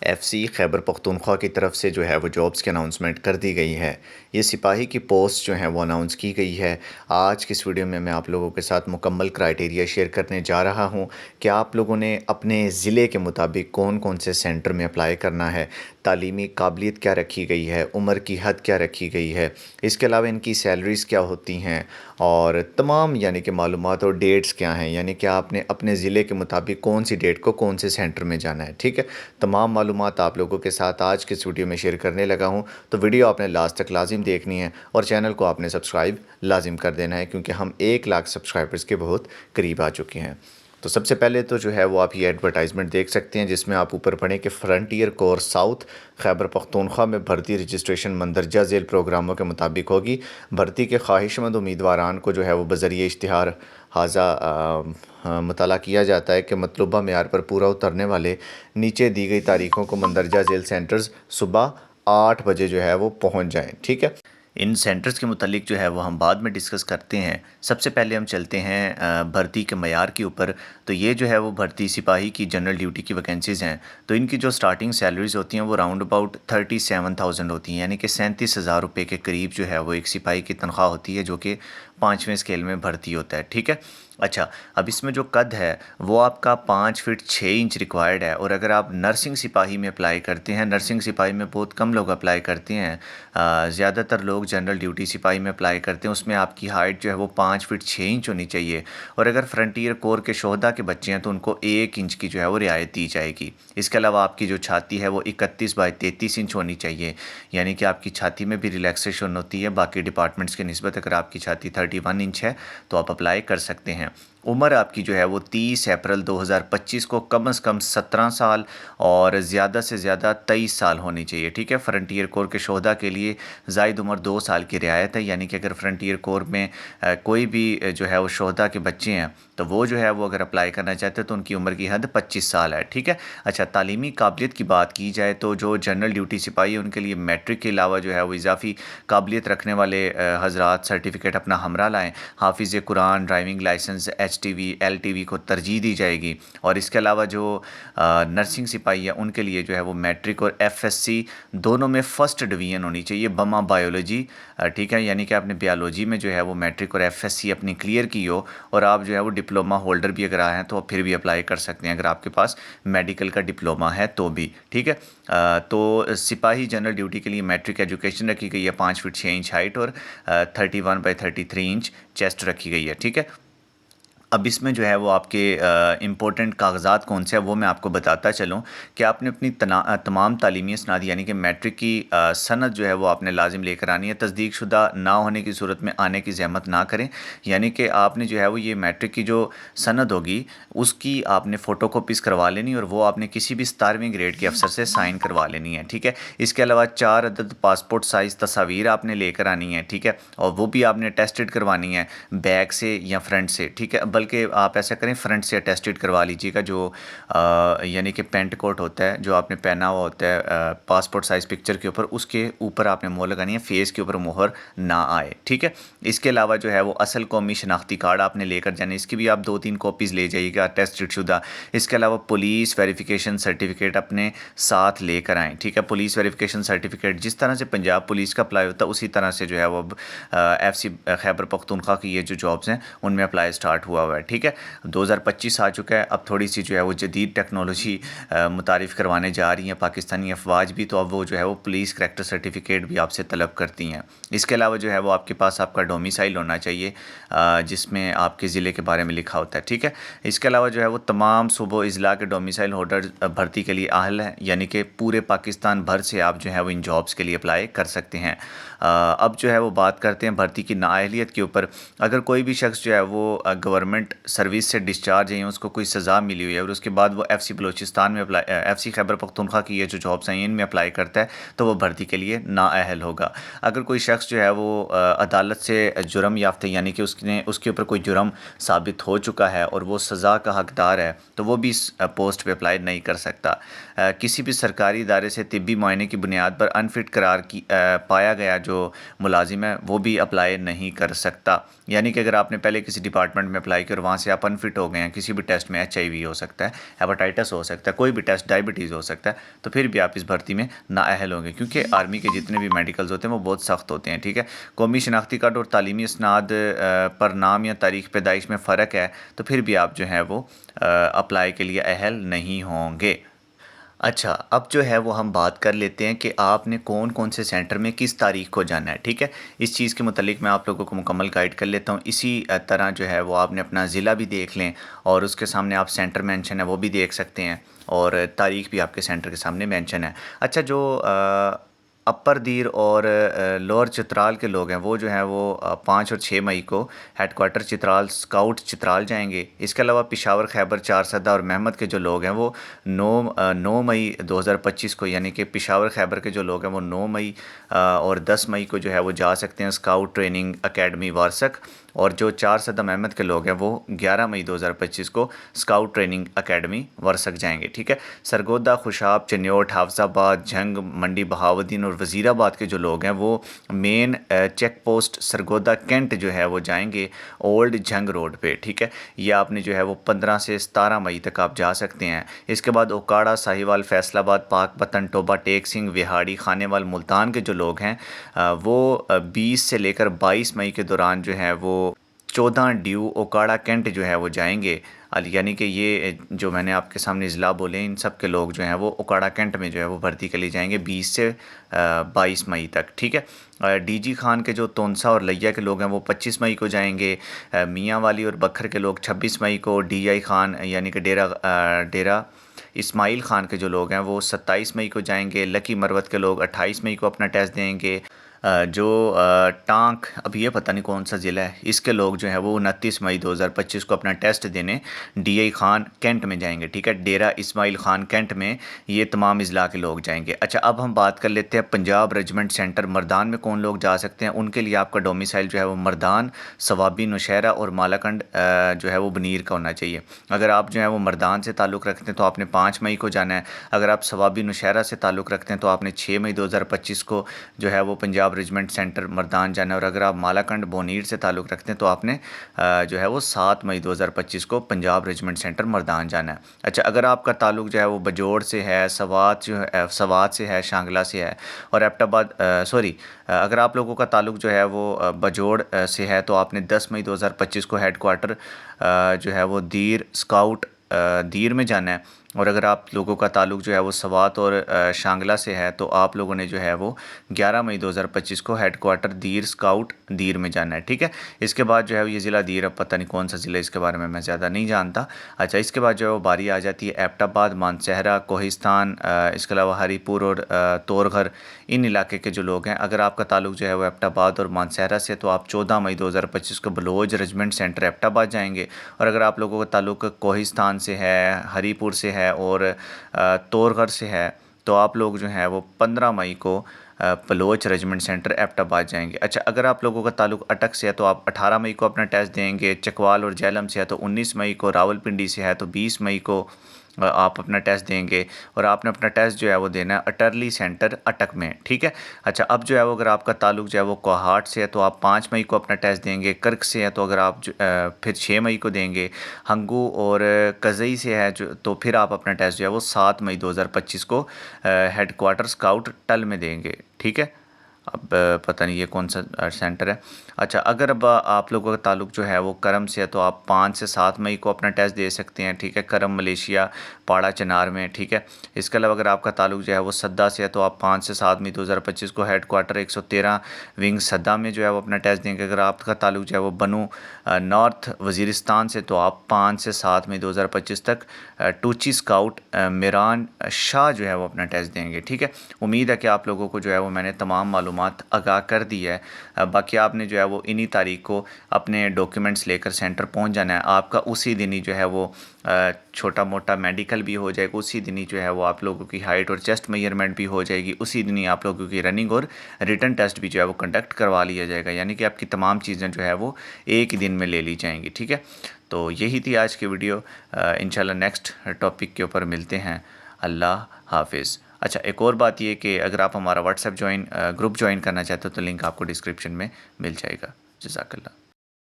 F C Khyber Pakhtunkhwa کی طرف سے جو ہے وہ جابس کی اناؤنسمنٹ کر دی گئی ہے۔ یہ سپاہی کی پوسٹ جو ہیں وہ اناؤنس کی گئی ہے۔ آج کی اس ویڈیو میں آپ لوگوں کے ساتھ مکمل کرائٹیریا شیئر کرنے جا رہا ہوں کہ آپ لوگوں نے اپنے ضلع کے مطابق کون کون سے سینٹر میں اپلائی کرنا ہے، تعلیمی قابلیت کیا رکھی گئی ہے، عمر کی حد کیا رکھی گئی ہے، اس کے علاوہ ان کی سیلریز کیا ہوتی ہیں، اور تمام کہ معلومات اور ڈیٹس کیا ہیں، کہ آپ نے اپنے ضلع کے مطابق کون سی ڈیٹ کو کون سے سینٹر میں جانا ہے۔ ٹھیک ہے، تمام معلومات آپ لوگوں کے ساتھ آج کے اس ویڈیو میں شیئر کرنے لگا ہوں، تو ویڈیو آپ نے لاسٹ تک لازم دیکھنی ہے اور چینل کو آپ نے سبسکرائب لازم کر دینا ہے، کیونکہ ہم 1 لاکھ سبسکرائبرز کے بہت قریب آ چکے ہیں۔ تو سب سے پہلے تو جو ہے وہ آپ یہ ایڈورٹائزمنٹ دیکھ سکتے ہیں، جس میں آپ اوپر پڑھیں کہ frontier Corps South Khyber Pakhtunkhwa میں بھرتی رجسٹریشن مندرجہ ذیل پروگراموں کے مطابق ہوگی۔ بھرتی کے خواہش مند امیدواران کو جو ہے وہ بذریعہ اشتہار حاضہ مطالعہ کیا جاتا ہے کہ مطلوبہ معیار پر پورا اترنے والے نیچے دی گئی تاریخوں کو مندرجہ ذیل سینٹرز صبح 8 بجے جو ہے وہ پہنچ جائیں۔ ٹھیک ہے، ان سینٹرز کے متعلق جو ہے وہ ہم بعد میں ڈسکس کرتے ہیں۔ سب سے پہلے ہم چلتے ہیں بھرتی کے معیار کے اوپر۔ تو یہ جو ہے وہ بھرتی سپاہی کی جنرل ڈیوٹی کی ویکنسیز ہیں، تو ان کی جو سٹارٹنگ سیلریز ہوتی ہیں وہ راؤنڈ اباؤٹ 37,000 ہوتی ہیں، یعنی کہ 37,000 روپے کے قریب جو ہے وہ ایک سپاہی کی تنخواہ ہوتی ہے، جو کہ 5ویں اسکیل میں بھرتی ہوتا ہے۔ ٹھیک ہے، اچھا، اب اس میں جو قد ہے وہ آپ کا 5 فٹ 6 انچ ریکوائرڈ ہے، اور اگر آپ نرسنگ سپاہی میں اپلائی کرتے ہیں، نرسنگ سپاہی میں بہت کم لوگ اپلائی کرتے ہیں، زیادہ تر لوگ جنرل ڈیوٹی سپاہی میں اپلائی کرتے ہیں، اس میں آپ کی ہائٹ جو ہے وہ 5 فٹ 6 انچ ہونی چاہیے، اور اگر فرنٹیئر کور کے شہدا کے بچے ہیں تو ان کو 1 انچ کی جو ہے وہ رعایت دی جائے گی۔ اس کے علاوہ آپ کی جو چھاتی ہے وہ 31 بائی 33 انچ ہونی چاہیے، یعنی کہ آپ کی چھاتی میں بھی ریلیکسیشن ہوتی ہے باقی ڈپارٹمنٹس کے نسبت۔ اگر آپ کی چھاتی 31 انچ ہے تو آپ اپلائی کر سکتے ہیں۔ عمر آپ کی جو ہے وہ 30 اپریل 2025 کو کم از کم 17 سال اور زیادہ سے زیادہ 23 سال ہونی چاہیے۔ ٹھیک ہے، فرنٹیئر کور کے شہدا کے لیے زائد عمر 2 سال کی رعایت ہے، یعنی کہ اگر فرنٹیئر کور میں کوئی بھی جو ہے وہ شہدا کے بچے ہیں تو وہ جو ہے وہ اگر اپلائی کرنا چاہتے ہیں تو ان کی عمر کی حد 25 سال ہے۔ ٹھیک ہے، اچھا، تعلیمی قابلیت کی بات کی جائے تو جو جنرل ڈیوٹی سپاہی ہے ان کے لیے میٹرک کے علاوہ جو ہے وہ اضافی قابلیت رکھنے والے حضرات سرٹیفکیٹ اپنا ہمراہ لائیں۔ حافظ قرآن، ڈرائیونگ لائسنس، HTV LTV کو ترجیح دی جائے گی، اور اس کے علاوہ جو نرسنگ سپاہی ہے ان کے لیے جو ہے وہ میٹرک اور FSC دونوں میں فرسٹ ڈویژن ہونی چاہیے بما بایولوجی۔ ٹھیک ہے، یعنی کہ آپ نے بیالوجی میں جو ہے وہ میٹرک اور FSC اپنی کلیئر کی ہو، اور آپ جو ہے وہ ڈپلوما ہولڈر بھی اگر آئے ہیں تو پھر بھی اپلائی کر سکتے ہیں اگر آپ کے پاس میڈیکل کا ڈپلوما ہے تو بھی۔ ٹھیک ہے، تو سپاہی جنرل ڈیوٹی کے لیے میٹرک ایجوکیشن رکھی گئی ہے، 5 فٹ 6 انچ ہائٹ اور 31 بائی 33 انچ چیسٹ رکھی گئی ہے۔ ٹھیک ہے، اب اس میں جو ہے وہ آپ کے امپورٹنٹ کاغذات کون سے ہیں وہ میں آپ کو بتاتا چلوں کہ آپ نے اپنی تمام تعلیمی اسناد یعنی کہ میٹرک کی سند جو ہے وہ آپ نے لازم لے کر آنی ہے۔ تصدیق شدہ نہ ہونے کی صورت میں آنے کی زحمت نہ کریں، یعنی کہ آپ نے جو ہے وہ یہ میٹرک کی جو سند ہوگی اس کی آپ نے فوٹو کاپیز کروا لینی، اور وہ آپ نے کسی بھی 17ویں گریڈ کے افسر سے سائن کروا لینی ہے۔ ٹھیک ہے، اس کے علاوہ 4 عدد پاسپورٹ سائز تصاویر آپ نے لے کر آنی ہے۔ ٹھیک ہے، اور وہ بھی آپ نے ٹیسٹڈ کروانی ہے بیک سے یا فرنٹ سے۔ ٹھیک ہے، بلکہ آپ ایسا کریں فرنٹ سے اٹیسٹڈ کروا لیجیے گا، جو یعنی کہ پینٹ کوٹ ہوتا ہے جو آپ نے پہنا ہوا ہوتا ہے پاسپورٹ سائز پکچر کے اوپر، اس کے اوپر آپ نے مہر لگانی ہے، فیس کے اوپر مہر نہ آئے۔ ٹھیک ہے، اس کے علاوہ جو ہے وہ اصل قومی شناختی کارڈ آپ نے لے کر جانا ہے، اس کی بھی آپ 2-3 کاپیز لے جائیے گا ٹیسٹڈ شدہ۔ اس کے علاوہ پولیس ویریفیکیشن سرٹیفکیٹ اپنے ساتھ لے کر آئیں۔ ٹھیک ہے، پولیس ویریفیکیشن سرٹیفکیٹ جس طرح سے پنجاب پولیس کا اپلائی ہوتا ہے اسی طرح سے جو ہے وہ FC خیبر پختونخوا کی یہ جو جابس ہیں ان میں اپلائی سٹارٹ ہوا ہوا ہے۔ ٹھیک ہے، 2025 آ چکا ہے، اب تھوڑی سی جو ہے وہ جدید ٹیکنالوجی متعارف کروانے جا رہی ہیں پاکستانی افواج بھی، تو اب وہ جو ہے وہ پولیس کریکٹر سرٹیفکیٹ بھی آپ سے طلب کرتی ہیں۔ اس کے علاوہ جو ہے وہ آپ کے پاس آپ کا ڈومیسائل ہونا چاہیے جس میں آپ کے ضلع کے بارے میں لکھا ہوتا ہے۔ ٹھیک ہے، اس کے علاوہ جو ہے وہ تمام صوبوں اضلاع کے ڈومیسائل ہولڈر بھرتی کے لیے اہل ہیں، یعنی کہ پورے پاکستان بھر سے آپ جو ہے وہ ان جابس کے لیے اپلائی کر سکتے ہیں۔ اب جو ہے وہ بات کرتے ہیں بھرتی کی نااہلیت کے اوپر۔ اگر کوئی بھی شخص جو ہے وہ گورنمنٹ سروس سے ڈسچارج ہے، اس کو کوئی سزا ملی ہوئی ہے اور اس کے بعد وہ FC بلوچستان میں FC خیبر پختونخوا کی یہ جو جابس ہیں ان میں اپلائی کرتا ہے تو وہ بھرتی کے لیے نااہل ہوگا۔ اگر کوئی شخص جو ہے وہ عدالت سے جرم یافتہ، یعنی کہ اس کے اوپر کوئی جرم ثابت ہو چکا ہے اور وہ سزا کا حقدار ہے تو وہ بھی اس پوسٹ پہ اپلائی نہیں کر سکتا۔ کسی بھی سرکاری ادارے سے طبی معائنے کی بنیاد پر انفٹ قرار پایا گیا جو ملازم ہے وہ بھی اپلائی نہیں کر سکتا، یعنی کہ اگر آپ نے پہلے کسی ڈپارٹمنٹ میں اپلائی کہ اور وہاں سے آپ انفٹ ہو گئے ہیں، کسی بھی ٹیسٹ میں HIV ہو سکتا ہے، ہیپاٹائٹس ہو سکتا ہے، کوئی بھی ٹیسٹ ڈائبٹیز ہو سکتا ہے، تو پھر بھی آپ اس بھرتی میں نااہل ہوں گے، کیونکہ آرمی کے جتنے بھی میڈیکلز ہوتے ہیں وہ بہت سخت ہوتے ہیں، ٹھیک ہے۔ قومی شناختی کارڈ اور تعلیمی اسناد پر نام یا تاریخ پیدائش میں فرق ہے تو پھر بھی آپ جو ہے وہ اپلائی کے لیے اہل نہیں ہوں گے۔ اچھا، اب جو ہے وہ ہم بات کر لیتے ہیں کہ آپ نے کون کون سے سینٹر میں کس تاریخ کو جانا ہے، ٹھیک ہے۔ اس چیز کے متعلق میں آپ لوگوں کو مکمل گائیڈ کر لیتا ہوں۔ اسی طرح جو ہے وہ آپ نے اپنا ضلع بھی دیکھ لیں اور اس کے سامنے آپ سینٹر مینشن ہے وہ بھی دیکھ سکتے ہیں، اور تاریخ بھی آپ کے سینٹر کے سامنے مینشن ہے۔ اچھا، جو اپر دیر اور لوور چترال کے لوگ ہیں وہ جو ہیں وہ 5 اور 6 مئی کو headquarter Chitral scout Chitral جائیں گے۔ اس کے علاوہ پشاور، خیبر، چارسدہ اور محمد کے جو لوگ ہیں وہ 9 مئی 2025 کو، یعنی کہ پشاور خیبر کے جو لوگ ہیں وہ 9 مئی اور 10 مئی کو جو ہے وہ جا سکتے ہیں اسکاؤٹ ٹریننگ اکیڈمی وارسک، اور جو چارسدہ محمد کے لوگ ہیں وہ 11 مئی 2025 کو اسکاؤٹ ٹریننگ اکیڈمی ورسک جائیں گے، ٹھیک ہے۔ سرگودا، خوشاب، چنیوٹ، حافظ آباد، جھنگ، منڈی بہاؤالدین اور وزیر آباد کے جو لوگ ہیں وہ مین چیک پوسٹ سرگودا کینٹ جو ہے وہ جائیں گے اولڈ جھنگ روڈ پہ، ٹھیک ہے۔ یہ آپ نے جو ہے وہ 15 سے 17 مئی تک آپ جا سکتے ہیں۔ اس کے بعد اوکاڑا، ساہیوال، فیصل آباد، پاک پتن، ٹوبہ ٹیک سنگھ، وہاڑی، خانے وال، ملتان کے جو لوگ ہیں وہ 20 سے لے کر 22 مئی کے دوران جو ہے وہ 14 ڈیو اوکاڑا کینٹ جو ہے وہ جائیں گے، یعنی کہ یہ جو میں نے آپ کے سامنے اضلاع بولے ان سب کے لوگ جو ہیں وہ اوکاڑا کینٹ میں جو ہے وہ بھرتی کے لیے جائیں گے 20 سے 22 مئی تک، ٹھیک ہے۔ ڈی جی خان کے جو تونسا اور لیا کے لوگ ہیں وہ 25 مئی کو جائیں گے۔ میاں والی اور بکھر کے لوگ 26 مئی کو۔ ڈی آئی خان یعنی کہ ڈیرہ اسماعیل خان کے جو لوگ ہیں وہ 27 مئی کو جائیں گے۔ لکی مروت کے لوگ 28 مئی کو اپنا ٹیسٹ دیں گے۔ جو ٹانک، اب یہ پتہ نہیں کون سا ضلع ہے، اس کے لوگ جو ہیں وہ 29 مئی 2025 کو اپنا ٹیسٹ دینے ڈی آئی خان کینٹ میں جائیں گے، ٹھیک ہے۔ ڈیرہ اسماعیل خان کینٹ میں یہ تمام اضلاع کے لوگ جائیں گے۔ اچھا، اب ہم بات کر لیتے ہیں پنجاب ریجمنٹ سینٹر مردان میں کون لوگ جا سکتے ہیں۔ ان کے لیے آپ کا ڈومیسائل جو ہے وہ مردان، صوابی، نوشہرہ اور مالاکنڈ جو ہے وہ بنیر کا ہونا چاہیے۔ اگر آپ جو ہے وہ مردان سے تعلق رکھتے ہیں تو آپ نے 5 مئی کو جانا ہے۔ اگر آپ صوابی، نوشہرہ سے تعلق رکھتے ہیں تو آپ نے 6 مئی 2025 کو جو ہے وہ پنجاب ریجمنٹ سینٹر مردان جانا ہے، اور اگر آپ مالاکنڈ بونیر سے تعلق رکھتے ہیں تو آپ نے جو ہے وہ 7 مئی 2025 کو پنجاب ریجمنٹ سینٹر مردان جانا ہے۔ اچھا، اگر آپ کا تعلق جو ہے وہ بجوڑ سے ہے، سوات سے ہے، شانگلہ سے ہے اور ایبٹ آباد اگر آپ لوگوں کا تعلق جو ہے وہ بجوڑ سے ہے تو آپ نے 10 مئی 2025 کو ہیڈ کوارٹر جو ہے وہ دیر اسکاؤٹ دیر میں جانا ہے، اور اگر آپ لوگوں کا تعلق جو ہے وہ سوات اور شانگلہ سے ہے تو آپ لوگوں نے جو ہے وہ 11 مئی 2025 کو ہیڈ کوارٹر دیر اسکاؤٹ دیر میں جانا ہے، ٹھیک ہے۔ اس کے بعد جو ہے یہ ضلع دیر، اب پتہ نہیں کون سا ضلع، اس کے بارے میں زیادہ نہیں جانتا۔ اچھا، اس کے بعد جو ہے وہ باری آ جاتی ہے ایبٹ آباد، مانسہرہ، کوہستان، اس کے علاوہ ہری پور اور تورگھر، ان علاقے کے جو لوگ ہیں۔ اگر آپ کا تعلق جو ہے وہ ایبٹ آباد اور مانسہرہ سے تو آپ 14 مئی 2025 کو بلوچ ریجمنٹ سینٹر ایبٹ آباد جائیں گے، اور اگر آپ لوگوں کا تعلق کوہستان سے ہے، ہری پور سے ہے اور تورگھر سے ہے تو آپ لوگ جو ہیں وہ 15 مئی کو بلوچ ریجمنٹ سینٹر ایبٹ آباد جائیں گے۔ اچھا، اگر آپ لوگوں کا تعلق اٹک سے ہے تو آپ 18 مئی کو اپنا ٹیسٹ دیں گے۔ چکوال اور جہلم سے ہے تو 19 مئی کو۔ راولپنڈی سے ہے تو 20 مئی کو آپ اپنا ٹیسٹ دیں گے، اور آپ نے اپنا ٹیسٹ جو ہے وہ دینا ہے اٹرلی سینٹر اٹک میں، ٹھیک ہے۔ اچھا، اب جو ہے وہ اگر آپ کا تعلق جو ہے وہ کوہاٹ سے ہے تو آپ 5 مئی کو اپنا ٹیسٹ دیں گے۔ کرک سے ہے تو اگر آپ پھر 6 مئی کو دیں گے۔ ہنگو اور کزئی سے ہے تو پھر آپ اپنا ٹیسٹ جو ہے وہ 7 مئی 2025 کو ہیڈ کوارٹر اسکاؤٹ ٹل میں دیں گے، ٹھیک ہے۔ اب پتہ نہیں یہ کون سا سینٹر ہے۔ اچھا، اگر اب آپ لوگوں کا تعلق جو ہے وہ کرم سے ہے تو آپ 5 سے 7 مئی کو اپنا ٹیسٹ دے سکتے ہیں، ٹھیک ہے۔ کرم ملیشیا، پاڑا چنار میں، ٹھیک ہے۔ اس کے علاوہ اگر آپ کا تعلق جو ہے وہ سدا سے ہے تو آپ 5 سے 7 مئی 2025 کو ہیڈ کوارٹر 113 ونگ سدا میں جو ہے وہ اپنا ٹیسٹ دیں گے۔ اگر آپ کا تعلق جو ہے وہ بنو نارتھ وزیرستان سے تو آپ 5 سے 7 مئی 2025 تک ٹوچی اسکاؤٹ میران شاہ جو ہے وہ اپنا ٹیسٹ دیں گے، ٹھیک ہے۔ امید ہے کہ آپ لوگوں کو جو ہے وہ میں نے تمام معلومات آگاہ کر دی ہے۔ باقی آپ نے جو ہے وہ انہی تاریخ کو اپنے ڈاکیومنٹس لے کر سینٹر پہنچ جانا ہے۔ آپ کا اسی دن ہی جو ہے وہ چھوٹا موٹا میڈیکل بھی ہو جائے گا، اسی دن ہی جو ہے وہ آپ لوگوں کی ہائٹ اور چیسٹ میئرمنٹ بھی ہو جائے گی، اسی دن ہی آپ لوگوں کی رننگ اور ریٹن ٹیسٹ بھی جو ہے وہ کنڈکٹ کروا لیا جائے گا، یعنی کہ آپ کی تمام چیزیں جو ہے وہ ایک ہی دن میں لے لی جائیں گی، ٹھیک ہے۔ تو یہی تھی آج کی ویڈیو، انشاءاللہ نیکسٹ ٹاپک کے اوپر ملتے ہیں۔ اللہ حافظ۔ اچھا، ایک اور بات یہ کہ اگر آپ ہمارا واٹس ایپ گروپ جوائن کرنا چاہتے ہو تو لنک آپ کو ڈسکرپشن میں مل جائے گا۔ جزاک اللہ۔